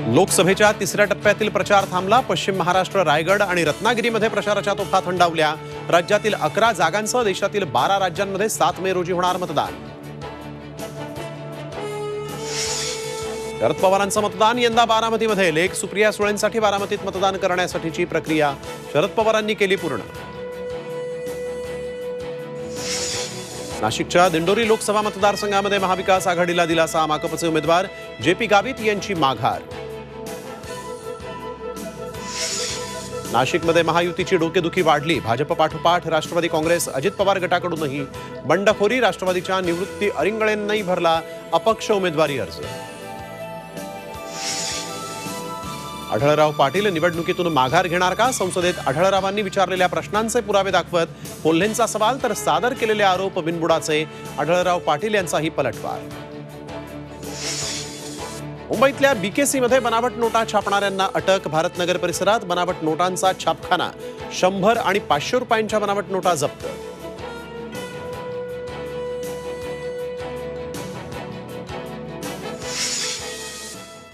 लोकसभेच्या तिसऱ्या टप्प्यातील प्रचार थांबला. पश्चिम महाराष्ट्र, रायगड आणि रत्नागिरीमध्ये प्रचाराच्या तोफा थंडावल्या. राज्यातील 11 जागांसह देशातील 12 राज्यांमध्ये 7 मे रोजी होणार मतदान. शरद पवारांचं मतदान यंदा बारामतीमध्ये. लेक सुप्रिया सुळेंसाठी बारामतीत मतदान करण्यासाठीची प्रक्रिया शरद पवारांनी केली पूर्ण. नाशिकच्या दिंडोरी लोकसभा मतदारसंघामध्ये महाविकास आघाडीला दिलासा. माकपचे उमेदवार JP गावित यांची माघार. नाशिकमध्ये महायुतीची डोकेदुखी वाढली. भाजप पाठोपाठ राष्ट्रवादी काँग्रेस, अजित पवार गटाकडूनही बंडखोरी. राष्ट्रवादीच्या निवृत्ती अरिंगळेंनाही भरला अपक्ष उमेदवारी अर्ज. आढळराव पाटील निवडणुकीतून माघार घेणार का? संसदेत आढळरावांनी विचारलेल्या प्रश्नांचे पुरावे दाखवत कोल्हेंचा सवाल तर सादर केलेले आरोप बिनबुडाचे. आढळराव पाटील यांचाही पलटवार. मुंबईतल्या BKC मध्ये बनावट नोटा छापणाऱ्यांना अटक. भारतनगर परिसरात बनावट नोटांचा छापखाना. 100 आणि 500 रुपयांच्या बनावट नोटा जप्त.